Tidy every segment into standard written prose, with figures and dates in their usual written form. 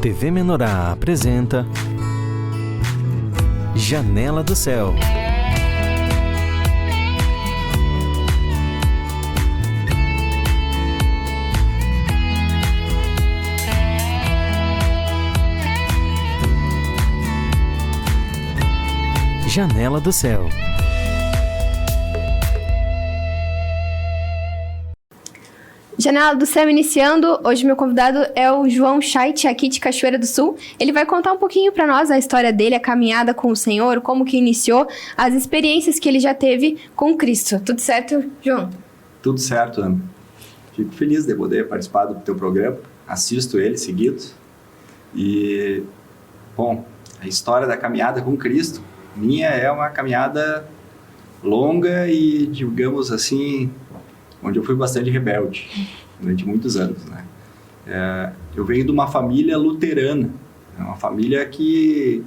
TV Menorá apresenta Janela do Céu. Janela do Céu. Janela do Céu iniciando. Hoje meu convidado é o João Scheidt, aqui de Cachoeira do Sul. Ele vai contar um pouquinho para nós a história dele, a caminhada com o Senhor, como que iniciou, as experiências que ele já teve com Cristo. Tudo certo, João? Tudo certo, Ana. Fico feliz de poder participar do teu programa. Assisto ele seguido. E, bom, a história da caminhada com Cristo, minha é uma caminhada longa e, digamos assim, onde eu fui bastante rebelde durante muitos anos, né? Eu venho de uma família luterana, uma família que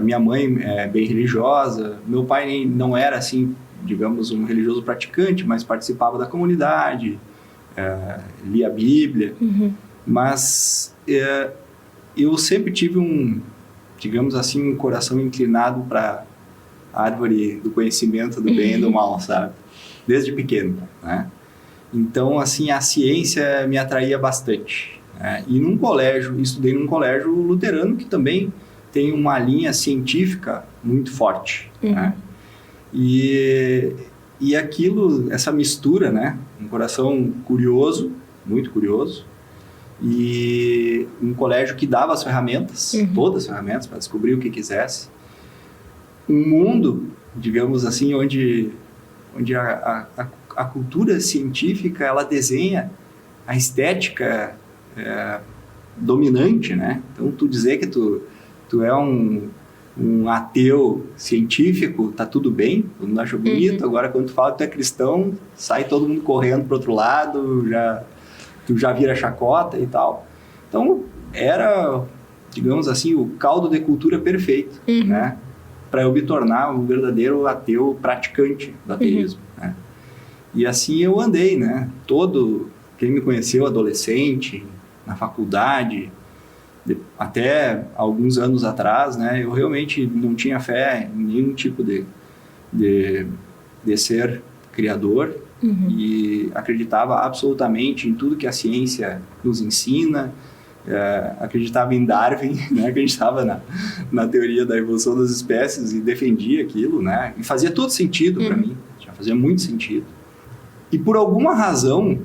minha mãe é bem religiosa, meu pai não era assim, digamos, um religioso praticante, mas participava da comunidade, lia a Bíblia, mas eu sempre tive digamos assim, um coração inclinado para a árvore do conhecimento do bem e do mal, sabe? Desde pequeno, né? Então, assim, a ciência me atraía bastante, né? E estudei num colégio luterano que também tem uma linha científica muito forte, né? E aquilo, essa mistura, né? Um coração curioso, muito curioso, e um colégio que dava as ferramentas, todas as ferramentas para descobrir o que quisesse. Um mundo, digamos assim, onde a cultura científica, ela desenha a estética dominante, né? Então, tu dizer que tu é um ateu científico, tá tudo bem, todo mundo acha bonito. Agora, quando tu fala que tu é cristão, sai todo mundo correndo pro outro lado, tu já vira chacota e tal. Então, era, digamos assim, o caldo de cultura perfeito, né? Para eu me tornar um verdadeiro ateu praticante do ateísmo, né? E assim eu andei, né? Quem me conheceu adolescente, na faculdade, até alguns anos atrás, né? Eu realmente não tinha fé em nenhum tipo de ser criador, e acreditava absolutamente em tudo que a ciência nos ensina. Acreditava em Darwin, né? Acreditava na teoria da evolução das espécies e defendia aquilo, né? E fazia todo sentido para mim, já fazia muito sentido. E por alguma razão,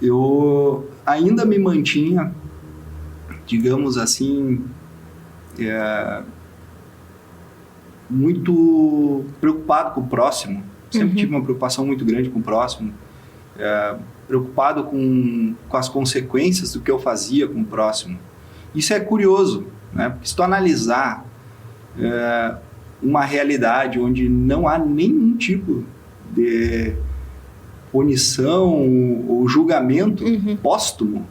eu ainda me mantinha, digamos assim, muito preocupado com o próximo. Sempre tive uma preocupação muito grande com o próximo. Preocupado com as consequências do que eu fazia com o próximo. Isso é curioso, né? Porque se tu analisar uma realidade onde não há nenhum tipo de punição ou julgamento póstumo,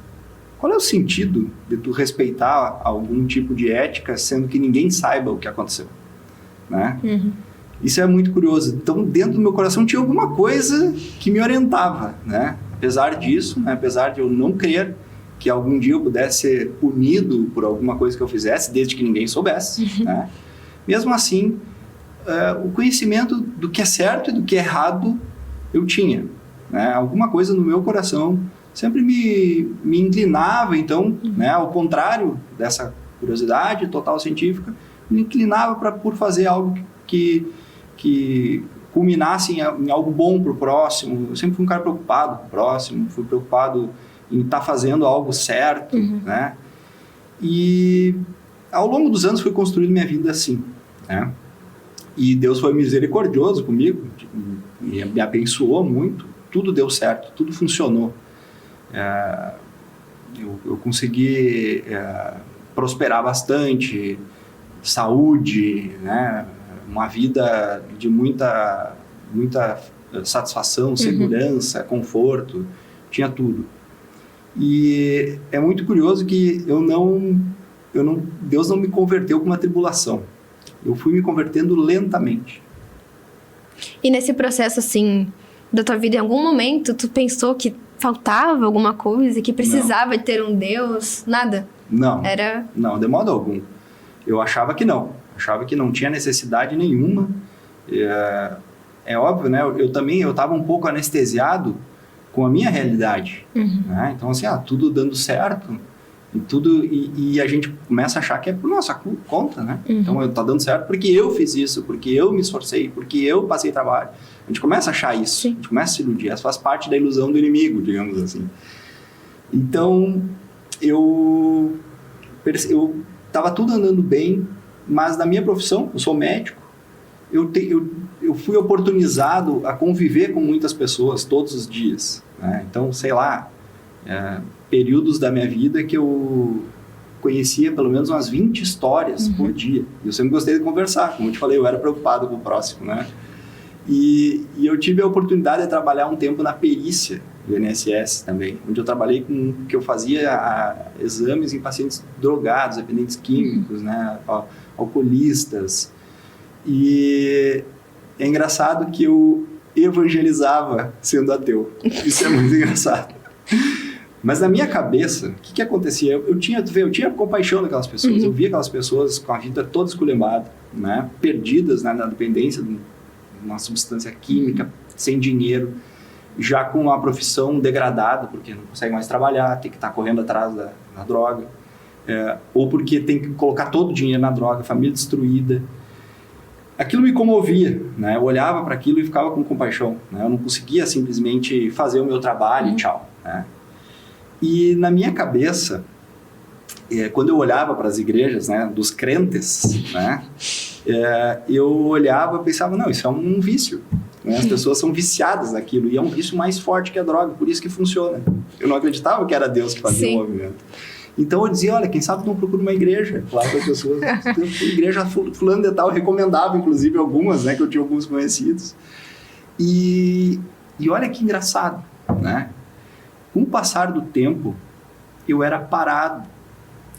qual é o sentido de tu respeitar algum tipo de ética sendo que ninguém saiba o que aconteceu, né? Isso é muito curioso. Então, dentro do meu coração tinha alguma coisa que me orientava, né? Apesar disso, né? Apesar de eu não crer que algum dia eu pudesse ser punido por alguma coisa que eu fizesse, desde que ninguém soubesse, né? Mesmo assim, o conhecimento do que é certo e do que é errado eu tinha, né? Alguma coisa no meu coração sempre me inclinava, então, né? Ao contrário dessa curiosidade total científica, me inclinava por fazer algo que culminasse em algo bom para o próximo. Eu sempre fui um cara preocupado com o próximo, fui preocupado em estar fazendo algo certo, né? E ao longo dos anos fui construindo minha vida assim, né? E Deus foi misericordioso comigo, me abençoou muito, tudo deu certo, tudo funcionou. Eu consegui prosperar bastante, saúde, né? Uma vida de muita satisfação, segurança, conforto, tinha tudo. E é muito curioso que Deus não me converteu com uma tribulação. Eu fui me convertendo lentamente. E nesse processo, assim, da tua vida, em algum momento, tu pensou que faltava alguma coisa, que precisava de ter um Deus? Nada? Não. Era... Não, de modo algum. Eu achava que não. Achava que não tinha necessidade nenhuma. É óbvio, né? Eu também estava um pouco anestesiado com a minha realidade. Né? Então, assim, tudo dando certo. E a gente começa a achar que é por nossa conta, né? Então, tá dando certo porque eu fiz isso, porque eu me esforcei, porque eu passei trabalho. A gente começa a achar isso. Sim. A gente começa a se iludir. Isso faz parte da ilusão do inimigo, digamos assim. Então, eu estava tudo andando bem, mas na minha profissão, eu sou médico, eu fui oportunizado a conviver com muitas pessoas todos os dias. Né? Então, sei lá, períodos da minha vida que eu conhecia pelo menos umas 20 histórias por dia. E eu sempre gostei de conversar, como eu te falei, eu era preocupado com o próximo, né? E eu tive a oportunidade de trabalhar um tempo na perícia do INSS também, onde eu trabalhei que eu fazia exames em pacientes drogados, dependentes químicos, né, alcoolistas. E é engraçado que eu evangelizava sendo ateu. Isso é muito engraçado. Mas na minha cabeça, o que acontecia? Eu tinha compaixão daquelas pessoas. Eu via aquelas pessoas com a vida toda esculhambada, né, perdidas, né, na dependência de uma substância química, sem dinheiro, já com a profissão degradada, porque não consegue mais trabalhar, tem que estar correndo atrás da droga, ou porque tem que colocar todo o dinheiro na droga, família destruída. Aquilo me comovia, né? Eu olhava para aquilo e ficava com compaixão, né? Eu não conseguia simplesmente fazer o meu trabalho e tchau, né? E na minha cabeça, quando eu olhava para as igrejas, né, dos crentes, né, eu olhava e pensava, não, isso é um vício. Né? As pessoas são viciadas naquilo e é um vício mais forte que a droga, por isso que funciona. Eu não acreditava que era Deus que fazia o movimento. Então eu dizia, olha, quem sabe não procura uma igreja. Claro que as pessoas, igreja fulano de tal, recomendava inclusive algumas, né, que eu tinha alguns conhecidos. E olha que engraçado, né? Com o passar do tempo, eu era parado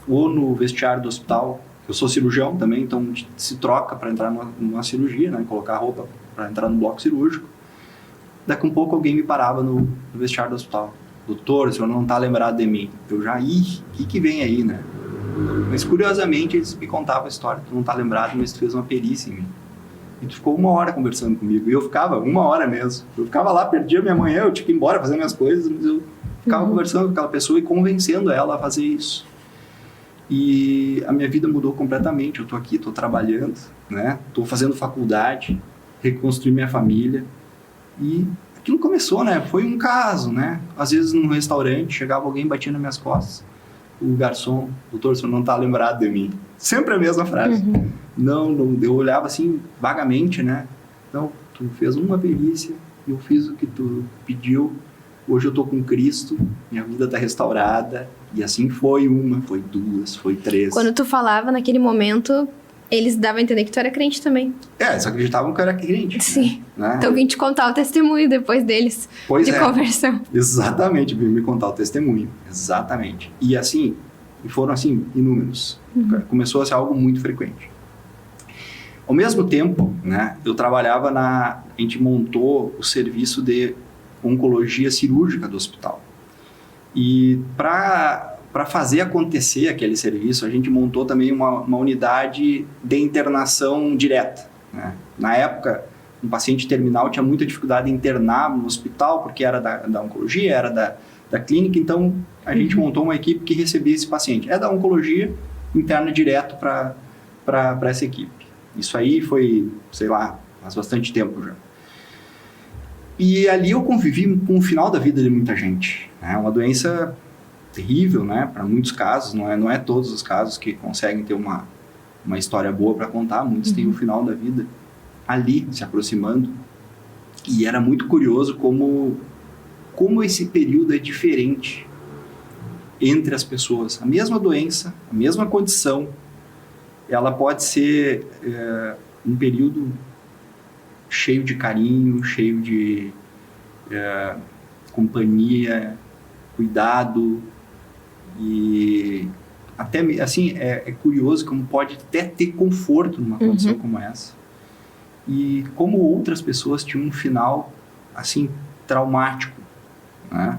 ou no vestiário do hospital. Eu sou cirurgião também, então se troca para entrar numa cirurgia, né? Colocar roupa para entrar no bloco cirúrgico. Daqui a um pouco alguém me parava no vestiário do hospital. Doutor, o senhor não está lembrado de mim. Eu já, o que vem aí, né? Mas curiosamente eles me contavam a história. Tu não está lembrado, mas tu fez uma perícia em mim. E tu ficou 1 hora conversando comigo. E eu ficava 1 hora mesmo. Eu ficava lá, perdia minha manhã, eu tinha que ir embora fazer minhas coisas, mas eu ficava conversando com aquela pessoa e convencendo ela a fazer isso. E a minha vida mudou completamente. Eu tô aqui, tô trabalhando, né? Tô fazendo faculdade, reconstruir minha família. E aquilo começou, né? Foi um caso, né? Às vezes num restaurante, chegava alguém, batia nas minhas costas. O garçom, doutor, o senhor não tá lembrado de mim. Sempre a mesma frase. Não, eu olhava assim, vagamente, né? Não, tu fez uma perícia, eu fiz o que tu pediu. Hoje eu tô com Cristo, minha vida tá restaurada. E assim foi 1, foi 2, foi 3. Quando tu falava naquele momento, eles davam a entender que tu era crente também. Eles acreditavam que eu era crente. Sim. Né? Então vim te contar o testemunho depois deles, de conversão. Exatamente, vim me contar o testemunho. Exatamente. E assim, foram assim, inúmeros. Começou a ser algo muito frequente. Ao mesmo tempo, né, eu trabalhava a gente montou o serviço de oncologia cirúrgica do hospital. E para fazer acontecer aquele serviço, a gente montou também uma unidade de internação direta. Né? Na época, um paciente terminal tinha muita dificuldade em internar no hospital, porque era da oncologia, era da clínica, então a gente montou uma equipe que recebia esse paciente. É da oncologia, interna direto para essa equipe. Isso aí foi, sei lá, faz bastante tempo já. E ali eu convivi com o final da vida de muita gente. É uma doença terrível, né? Para muitos casos, não é todos os casos que conseguem ter uma história boa para contar. Muitos têm o final da vida ali, se aproximando. E era muito curioso como esse período é diferente entre as pessoas. A mesma doença, a mesma condição, ela pode ser um período cheio de carinho, cheio de companhia, cuidado, e até assim é curioso como pode até ter conforto numa condição como essa, e como outras pessoas tinham um final assim traumático, né?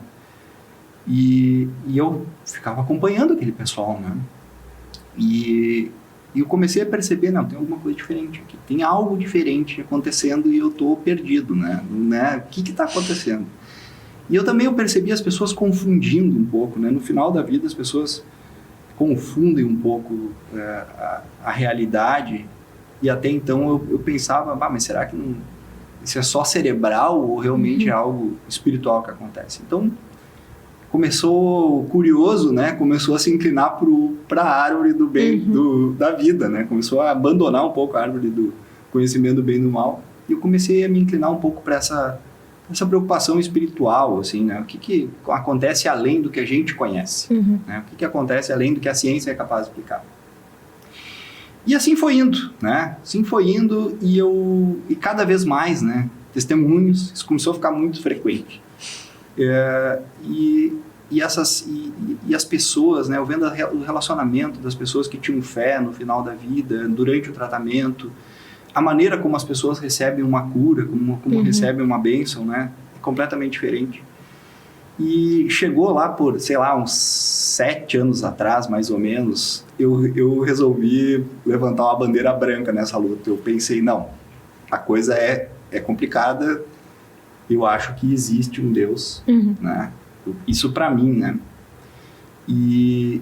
E eu ficava acompanhando aquele pessoal, né? E eu comecei a perceber, não, tem alguma coisa diferente aqui. Tem algo diferente acontecendo e eu tô perdido, né? O que está acontecendo? E eu também percebi as pessoas confundindo um pouco, né? No final da vida, as pessoas confundem um pouco a realidade. E até então eu pensava, mas será que não, isso é só cerebral ou realmente é algo espiritual que acontece? Então, começou curioso, né? Começou a se inclinar para a árvore do bem, da vida, né? Começou a abandonar um pouco a árvore do conhecimento do bem e do mal. E eu comecei a me inclinar um pouco para essa preocupação espiritual, assim, né? O que acontece além do que a gente conhece, né? O que acontece além do que a ciência é capaz de explicar. E assim foi indo, né? Assim foi indo e cada vez mais, né? Testemunhos, isso começou a ficar muito frequente. E as pessoas, né? Eu vendo o relacionamento das pessoas que tinham fé no final da vida, durante o tratamento, a maneira como as pessoas recebem uma cura, como recebem uma bênção, né? É completamente diferente. E chegou lá por, sei lá, uns 7 anos atrás, mais ou menos, eu resolvi levantar uma bandeira branca nessa luta. Eu pensei, não, a coisa é complicada, eu acho que existe um Deus, né? Isso pra mim, né?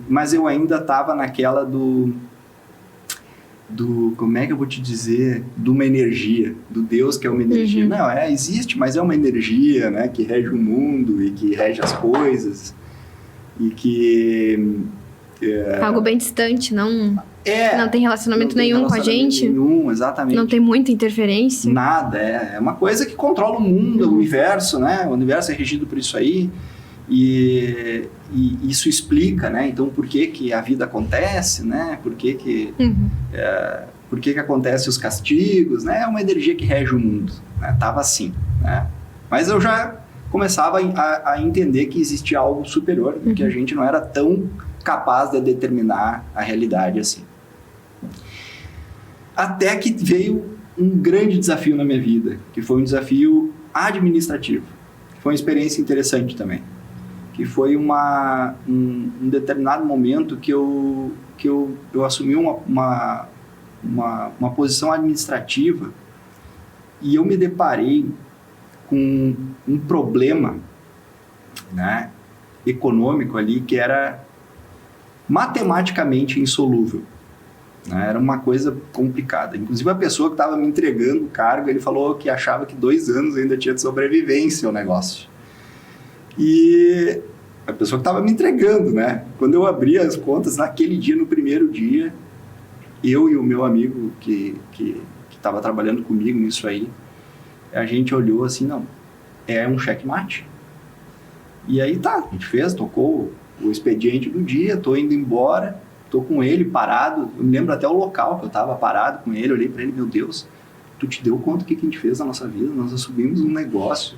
Mas eu ainda estava naquela do como é que eu vou te dizer, de uma energia, do Deus que é uma energia. Não, existe, mas é uma energia, né, que rege o mundo e que rege as coisas e que... Algo bem distante, não tem relacionamento nenhum com a gente. Nenhum, exatamente. Não tem muita interferência. Nada, é uma coisa que controla o mundo, o universo, né? O universo é regido por isso aí. E isso explica, né? Então, por que a vida acontece, né? Por que acontecem os castigos, né? É uma energia que rege o mundo, né? Tava assim, né? Mas eu já começava a entender que existia algo superior, que a gente não era tão capaz de determinar a realidade assim. Até que veio um grande desafio na minha vida, que foi um desafio administrativo. Foi uma experiência interessante também. Que foi um determinado momento que eu assumi uma posição administrativa e eu me deparei com um problema, né, econômico ali que era matematicamente insolúvel, né? Era uma coisa complicada. Inclusive a pessoa que estava me entregando o cargo, ele falou que achava que 2 anos ainda tinha de sobrevivência o negócio. E a pessoa que estava me entregando, né? Quando eu abri as contas, naquele dia, no primeiro dia, eu e o meu amigo que estava trabalhando comigo nisso aí, a gente olhou assim, não, é um checkmate. E aí tá, a gente fez, tocou o expediente do dia, tô indo embora, tô com ele parado, eu me lembro até o local que eu estava parado com ele, olhei para ele, meu Deus, tu te deu conta do que a gente fez na nossa vida? Nós assumimos um negócio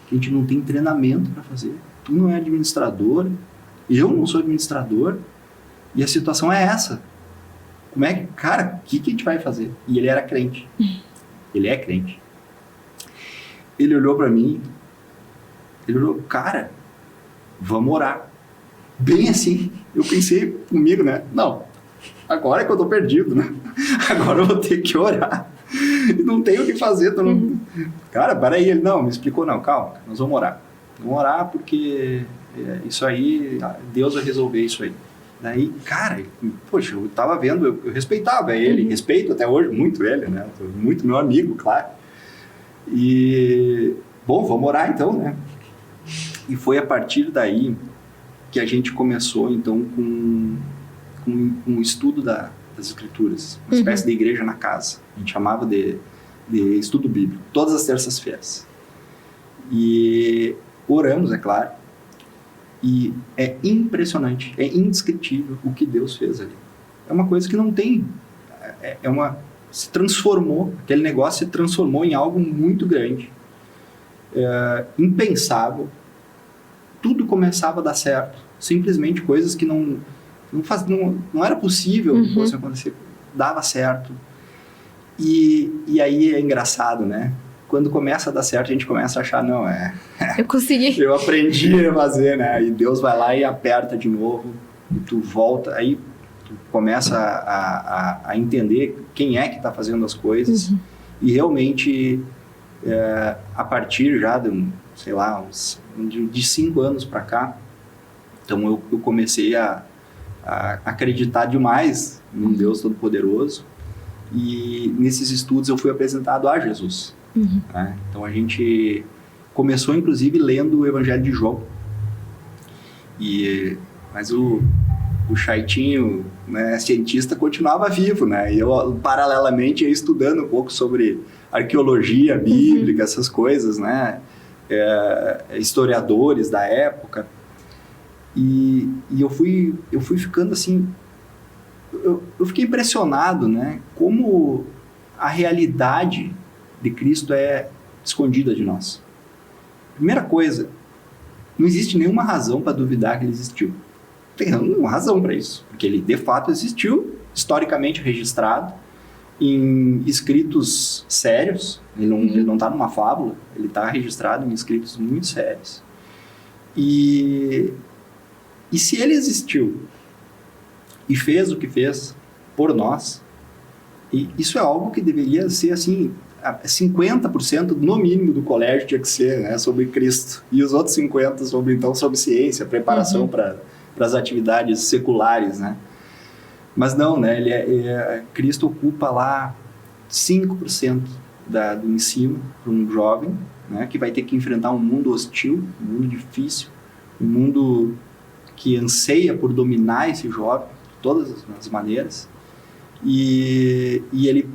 que a gente não tem treinamento para fazer. Tu não é administrador, eu não sou administrador, e a situação é essa. Como é que, cara, o que a gente vai fazer? E ele era crente. Ele é crente. Ele olhou para mim, ele olhou, cara, vamos orar. Bem assim, eu pensei comigo, né? Não, agora é que eu tô perdido, né? Agora eu vou ter que orar. E não tenho o que fazer. Cara, peraí, ele não, me explicou, não, calma, nós vamos orar. Vamos orar porque isso aí, Deus vai resolver isso aí. Daí, cara, poxa, eu tava vendo, eu respeitava ele, respeito até hoje muito ele, né? Muito meu amigo, claro. E, bom, vamos orar então, né? E foi a partir daí que a gente começou, então, com o estudo das Escrituras, uma espécie de igreja na casa. A gente chamava de estudo bíblico, todas as terças-feiras. E oramos, é claro, e é impressionante, é indescritível o que Deus fez ali. É uma coisa que não tem, se transformou, aquele negócio se transformou em algo muito grande, impensável. Tudo começava a dar certo, simplesmente coisas que não era possível que fossem acontecer, dava certo. E aí é engraçado, né? quando começa a dar certo, a gente começa a achar, não, Eu consegui. eu aprendi a fazer, né? E Deus vai lá e aperta de novo, e tu volta, aí tu começa a entender quem é que está fazendo as coisas, e realmente, a partir já de, sei lá, de 5 anos para cá, então eu comecei a acreditar demais num Deus Todo-Poderoso, e nesses estudos eu fui apresentado a Jesus. Né? Então a gente começou inclusive lendo o Evangelho de João, mas o Chaitinho, né, cientista, continuava vivo, né? E eu paralelamente ia estudando um pouco sobre arqueologia bíblica, essas coisas, né? Historiadores da época, e eu fui ficando assim, eu fiquei impressionado, né? Como a realidade de Cristo é escondida de nós. Primeira coisa, não existe nenhuma razão para duvidar que ele existiu. Não tem nenhuma razão para isso, porque ele de fato existiu, historicamente registrado, em escritos sérios. Ele não está numa fábula, ele está registrado em escritos muito sérios. E se ele existiu e fez o que fez por nós, e isso é algo que deveria ser assim, 50% no mínimo do colégio tinha que ser, né, sobre Cristo, e os outros 50% sobre ciência, preparação para as atividades seculares, né? Mas não, né? Cristo ocupa lá 5% do ensino para um jovem, né, que vai ter que enfrentar um mundo hostil, um mundo difícil, um mundo que anseia por dominar esse jovem de todas as maneiras, e ele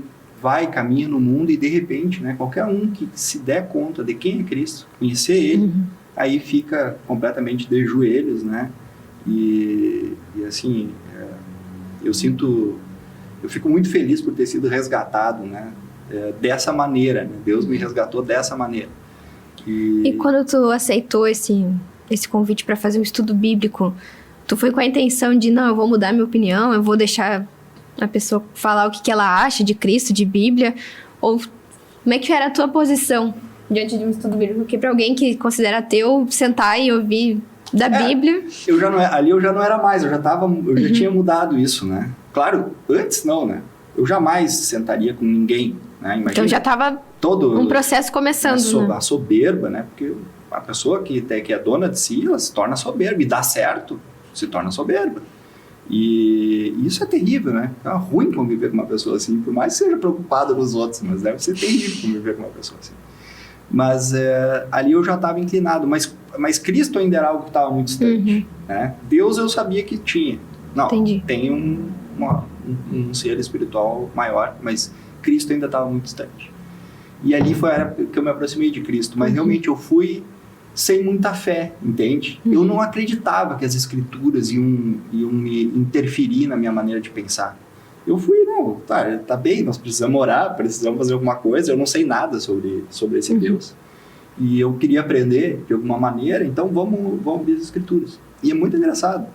caminha no mundo, e de repente, né, qualquer um que se der conta de quem é Cristo, conhecer ele, aí fica completamente de joelhos, né? E assim, eu fico muito feliz por ter sido resgatado, né? Dessa maneira, né? Deus me resgatou dessa maneira. E quando tu aceitou esse convite para fazer um estudo bíblico, tu foi com a intenção de, não, eu vou mudar minha opinião, eu vou deixar a pessoa falar o que ela acha de Cristo, de Bíblia? Ou como é que era a tua posição diante de um estudo bíblico? Porque para alguém que considera ateu, sentar e ouvir da Bíblia... Ali eu já não era mais, eu já tinha mudado isso, né? Claro, antes não, né? Eu jamais sentaria com ninguém, né? Imagina, então já estava um processo começando, a soberba, né? Porque a pessoa que é dona de si, ela se torna soberba, e dá certo, se torna soberba. E isso é terrível, né? É ruim conviver com uma pessoa assim, por mais que seja preocupado com os outros, mas deve ser terrível conviver com uma pessoa assim. Mas ali eu já estava inclinado, mas Cristo ainda era algo que estava muito distante, né? Deus eu sabia que tinha. Não, entendi. Tem um ser espiritual maior, mas Cristo ainda estava muito distante. E ali foi a época que eu me aproximei de Cristo, mas realmente eu fui sem muita fé, entende? Eu não acreditava que as escrituras iam me interferir na minha maneira de pensar. Eu fui, não, tá bem, nós precisamos orar, precisamos fazer alguma coisa, eu não sei nada sobre esse Deus. E eu queria aprender de alguma maneira, então vamos ver as escrituras. E é muito engraçado.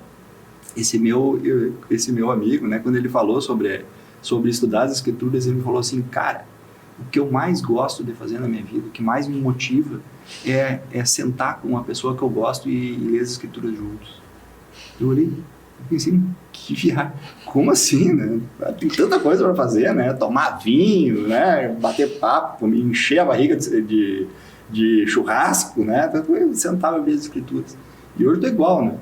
Esse meu amigo, né, quando ele falou sobre estudar as escrituras, ele falou assim, cara, o que eu mais gosto de fazer na minha vida, o que mais me motiva é sentar com uma pessoa que eu gosto e ler as escrituras juntos. Eu olhei e pensei, que viagem, como assim, né? Tem tanta coisa para fazer, né? Tomar vinho, né? Bater papo, encher a barriga de churrasco, né? Então, eu sentava e ler as escrituras. E hoje tô igual, né?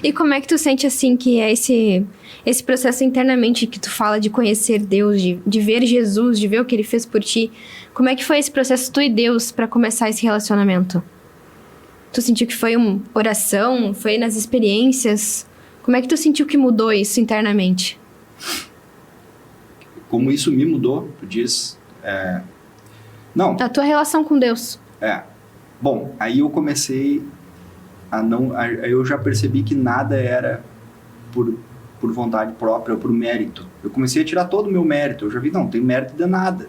E como é que tu sente, assim, que é esse processo internamente que tu fala de conhecer Deus, de ver Jesus, de ver o que Ele fez por ti? Como é que foi esse processo, tu e Deus, para começar esse relacionamento? Tu sentiu que foi uma oração? Foi nas experiências? Como é que tu sentiu que mudou isso internamente? Como isso me mudou, tu diz... Não. A tua relação com Deus. Bom, aí eu comecei aí eu já percebi que nada era por vontade própria ou por mérito. Eu comecei a tirar todo o meu mérito. Eu já vi, não tem mérito de nada.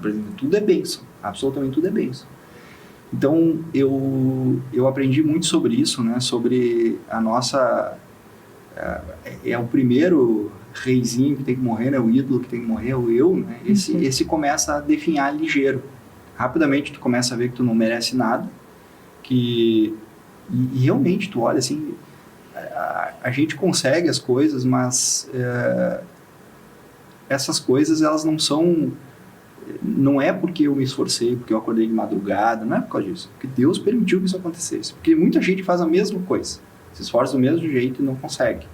Por exemplo, tudo é bênção. Absolutamente tudo é bênção. Então, eu aprendi muito sobre isso, né? Sobre a nossa... o primeiro reizinho que tem que morrer, né? O ídolo que tem que morrer, é o eu, né? Esse começa a definhar ligeiro. rapidamente tu começa a ver que tu não merece nada, e realmente tu olha assim, a gente consegue as coisas, mas essas coisas elas não é porque eu me esforcei, porque eu acordei de madrugada, não é por causa disso, porque Deus permitiu que isso acontecesse, porque muita gente faz a mesma coisa, se esforça do mesmo jeito e não consegue,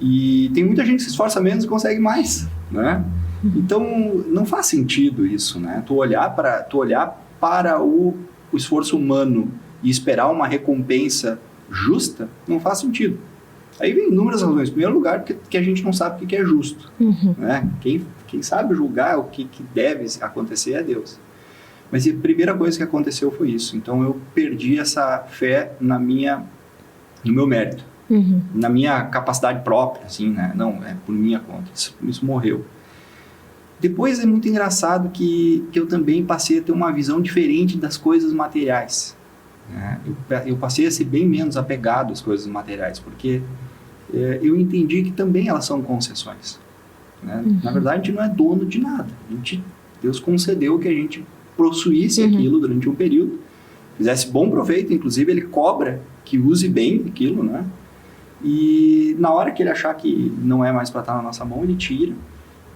e tem muita gente que se esforça menos e consegue mais, né? Então não faz sentido isso, né? Tu olhar para o esforço humano e esperar uma recompensa justa, não faz sentido. Aí vem inúmeras razões. Em primeiro lugar, porque a gente não sabe o que é justo. Né? Quem sabe julgar o que deve acontecer é Deus. Mas a primeira coisa que aconteceu foi isso. Então eu perdi essa fé no meu mérito, na minha capacidade própria, assim, né? Não, é por minha conta. Isso morreu. Depois é muito engraçado que eu também passei a ter uma visão diferente das coisas materiais. Né? Eu passei a ser bem menos apegado às coisas materiais, porque eu entendi que também elas são concessões. Né? Na verdade, a gente não é dono de nada. Deus concedeu que a gente possuísse aquilo durante um período, fizesse bom proveito, inclusive ele cobra que use bem aquilo, né? E na hora que ele achar que não é mais para estar na nossa mão, ele tira.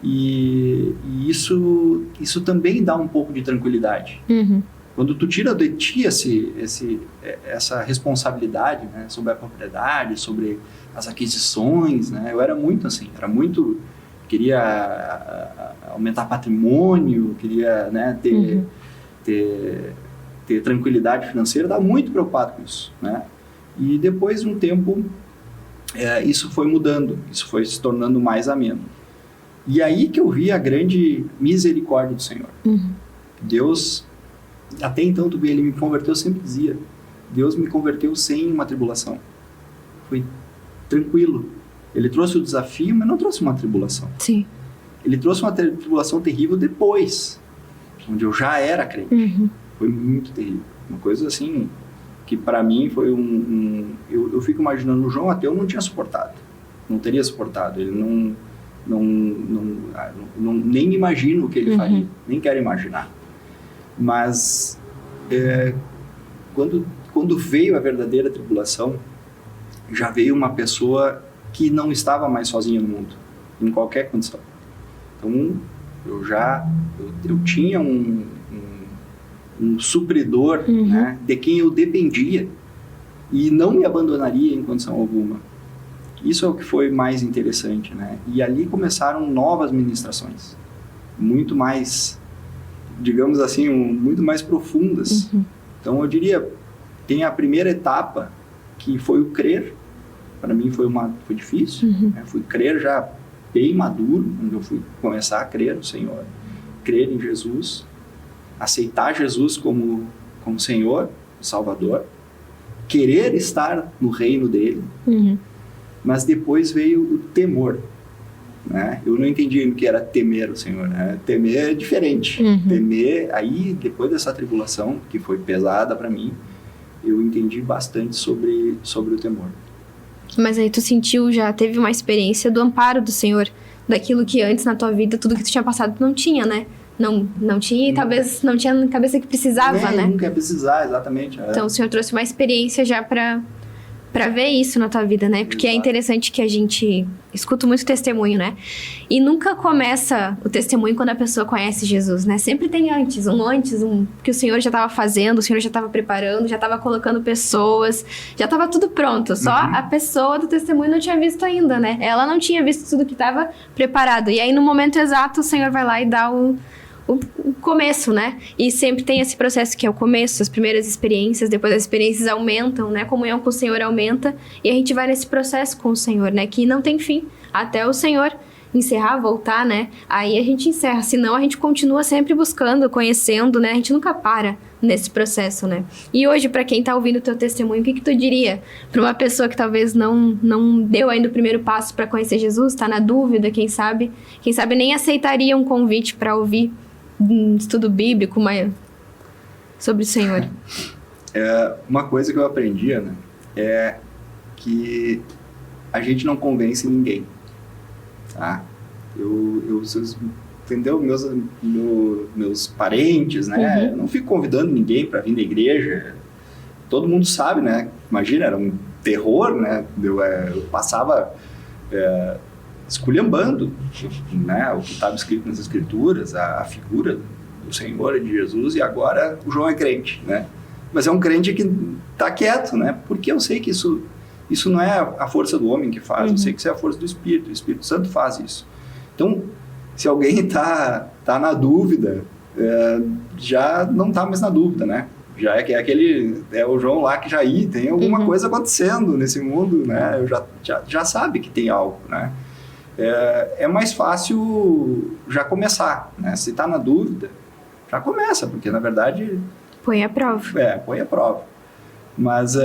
E isso também dá um pouco de tranquilidade. Quando tu tira de ti essa responsabilidade, né, sobre a propriedade, sobre as aquisições, né, eu era muito assim, queria aumentar patrimônio, queria, né, ter tranquilidade financeira, estava muito preocupado com isso, né? E depois de um tempo, isso foi mudando, isso foi se tornando mais ameno. E aí que eu vi a grande misericórdia do Senhor. Deus, até então, ele me converteu, eu sempre dizia, Deus me converteu sem uma tribulação. Foi tranquilo. Ele trouxe o desafio, mas não trouxe uma tribulação. Sim. Ele trouxe uma tribulação terrível depois, onde eu já era crente. Foi muito terrível. Uma coisa assim, que para mim foi eu fico imaginando, o João até eu não tinha suportado. Não teria suportado. Ele nem imagino o que ele faria. Nem quero imaginar. Mas quando veio a verdadeira tribulação, já veio uma pessoa que não estava mais sozinha no mundo, em qualquer condição. Então, eu tinha um supridor, né, de quem eu dependia e não me abandonaria em condição alguma. Isso é o que foi mais interessante, né? E ali começaram novas ministrações, muito mais, digamos assim, muito mais profundas. Então, eu diria, tem a primeira etapa, que foi o crer. Para mim foi difícil, né? Fui crer já bem maduro, quando eu fui começar a crer no Senhor, crer em Jesus, aceitar Jesus como Senhor, Salvador, querer estar no reino dele, mas depois veio o temor, né? Eu não entendi o que era temer o Senhor, né? Temer é diferente. Temer, aí depois dessa tribulação, que foi pesada para mim, eu entendi bastante sobre o temor. Mas aí tu sentiu, já teve uma experiência do amparo do Senhor, daquilo que antes na tua vida, tudo que tu tinha passado, tu não tinha, né? Não tinha, e talvez não tinha na cabeça que precisava, né? Nunca ia precisar, exatamente. Então o Senhor trouxe uma experiência já pra ver isso na tua vida, né? Porque é interessante que a gente escuta muito testemunho, né? E nunca começa o testemunho quando a pessoa conhece Jesus, né? Sempre tem antes que o Senhor já estava fazendo, o Senhor já estava preparando, já estava colocando pessoas, já estava tudo pronto. Só a pessoa do testemunho não tinha visto ainda, né? Ela não tinha visto tudo que estava preparado. E aí, no momento exato, o Senhor vai lá e dá o começo, né? E sempre tem esse processo que é o começo, as primeiras experiências, depois as experiências aumentam, né? A comunhão com o Senhor aumenta e a gente vai nesse processo com o Senhor, né? Que não tem fim, até o Senhor encerrar, voltar, né? Aí a gente encerra, senão a gente continua sempre buscando, conhecendo, né? A gente nunca para nesse processo, né? E hoje, para quem tá ouvindo o teu testemunho, o que tu diria para uma pessoa que talvez não deu ainda o primeiro passo para conhecer Jesus, tá na dúvida, quem sabe nem aceitaria um convite para ouvir um estudo bíblico sobre o Senhor? Uma coisa que eu aprendi, Ana, é que a gente não convence ninguém, tá? entendeu? Meus parentes, né? Eu não fico convidando ninguém para vir na igreja. Todo mundo sabe, né? Imagina, era um terror, né? Eu passava esculhambando, né? O que estava escrito nas escrituras, a figura do Senhor e de Jesus, e agora o João é crente, né? Mas é um crente que está quieto, né? Porque eu sei que isso não é a força do homem que faz, eu sei que isso é a força do Espírito. O Espírito Santo faz isso. Então, se alguém está na dúvida, já não está mais na dúvida, né? Já é o João lá que já tem alguma coisa acontecendo nesse mundo, né? Já sabe que tem algo, né? É mais fácil já começar, né? Se está na dúvida, já começa, porque na verdade... Põe a prova. Põe a prova. Mas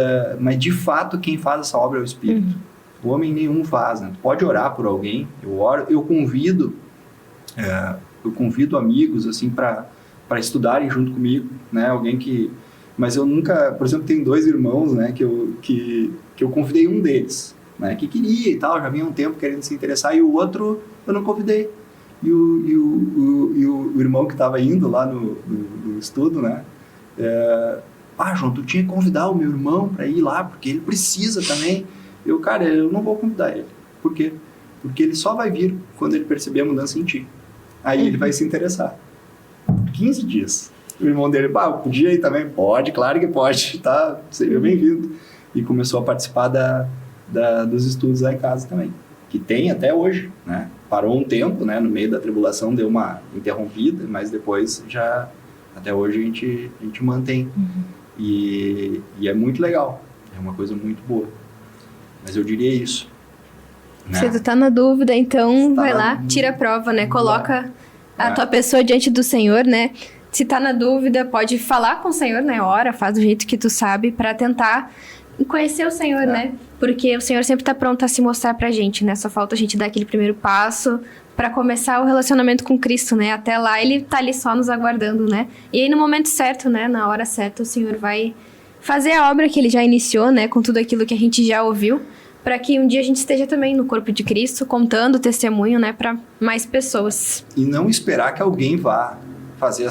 de fato quem faz essa obra é o Espírito. O homem nenhum faz, né? Tu pode orar por alguém, eu oro, eu convido amigos assim para estudarem junto comigo, né? Alguém que... Mas eu nunca... Por exemplo, tem 2 irmãos, né? Que eu convidei um deles, né? Que queria e tal, já vinha um tempo querendo se interessar, e o outro eu não convidei. E o irmão que estava indo lá no estudo, né? João, tu tinha que convidar o meu irmão para ir lá, porque ele precisa também. Eu não vou convidar ele. Por quê? Porque ele só vai vir quando ele perceber a mudança em ti. Aí ele vai se interessar. 15 dias. O irmão dele, podia ir também? Pode, claro que pode, tá? Seja bem-vindo. E começou a participar dos estudos lá em casa também. Que tem até hoje, né? Parou um tempo, né? No meio da tribulação deu uma interrompida, mas depois já... Até hoje a gente mantém. E é muito legal. É uma coisa muito boa. Mas eu diria isso. Né? Se tu tá na dúvida, então vai lá, tira a prova, né? Coloca a tua pessoa diante do Senhor, né? Se tá na dúvida, pode falar com o Senhor, né? Ora, faz do jeito que tu sabe pra tentar conhecer o Senhor, né? Porque o Senhor sempre tá pronto a se mostrar pra gente, né? Só falta a gente dar aquele primeiro passo para começar o relacionamento com Cristo, né? Até lá ele tá ali só nos aguardando, né? E aí no momento certo, né? Na hora certa, o Senhor vai fazer a obra que ele já iniciou, né? Com tudo aquilo que a gente já ouviu, para que um dia a gente esteja também no corpo de Cristo, contando o testemunho, né? Para mais pessoas. E não esperar que alguém vá fazer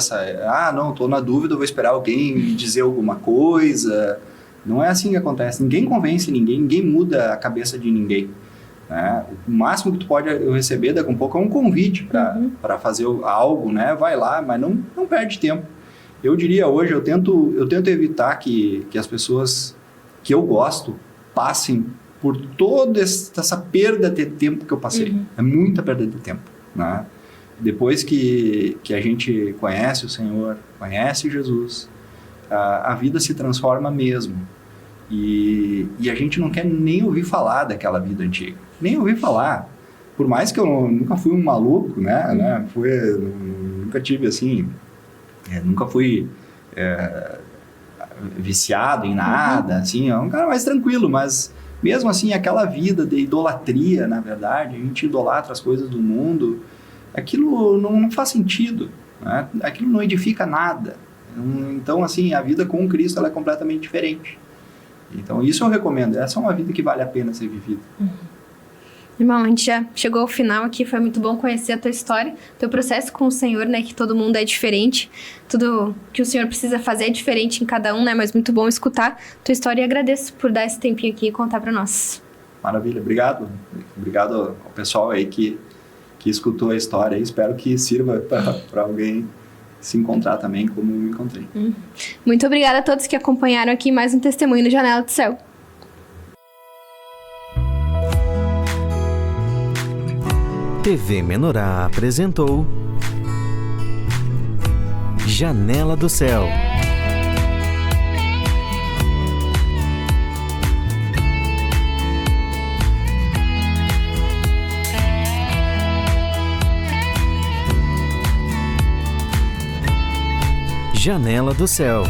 não, tô na dúvida, vou esperar alguém me dizer alguma coisa. Não é assim que acontece. Ninguém convence ninguém muda a cabeça de ninguém. Né? O máximo que tu pode receber daqui a um pouco é um convite para fazer algo, né? Vai lá, mas não perde tempo. Eu diria hoje, eu tento evitar que as pessoas que eu gosto passem por toda essa perda de tempo que eu passei. É muita perda de tempo, né? Depois que a gente conhece o Senhor, conhece Jesus, a vida se transforma mesmo. E a gente não quer nem ouvir falar daquela vida antiga. Nem ouvir falar. Por mais que eu nunca fui um maluco, né? Nunca tive assim... nunca fui viciado em nada, assim. É um cara mais tranquilo, mas mesmo assim, aquela vida de idolatria, na verdade, a gente idolatra as coisas do mundo, aquilo não faz sentido, né? Aquilo não edifica nada. Então, assim, a vida com Cristo ela é completamente diferente. Então, isso eu recomendo. Essa é uma vida que vale a pena ser vivida. Irmão, a gente já chegou ao final aqui. Foi muito bom conhecer a tua história, teu processo com o Senhor, né? Que todo mundo é diferente. Tudo que o Senhor precisa fazer é diferente em cada um, né? Mas muito bom escutar tua história e agradeço por dar esse tempinho aqui e contar pra nós. Maravilha. Obrigado. Obrigado ao pessoal aí que escutou a história. Espero que sirva para alguém se encontrar também como eu me encontrei. Muito obrigada a todos que acompanharam aqui mais um Testemunho no Janela do Céu. TV Menorá apresentou Janela do Céu. Janela do Céu.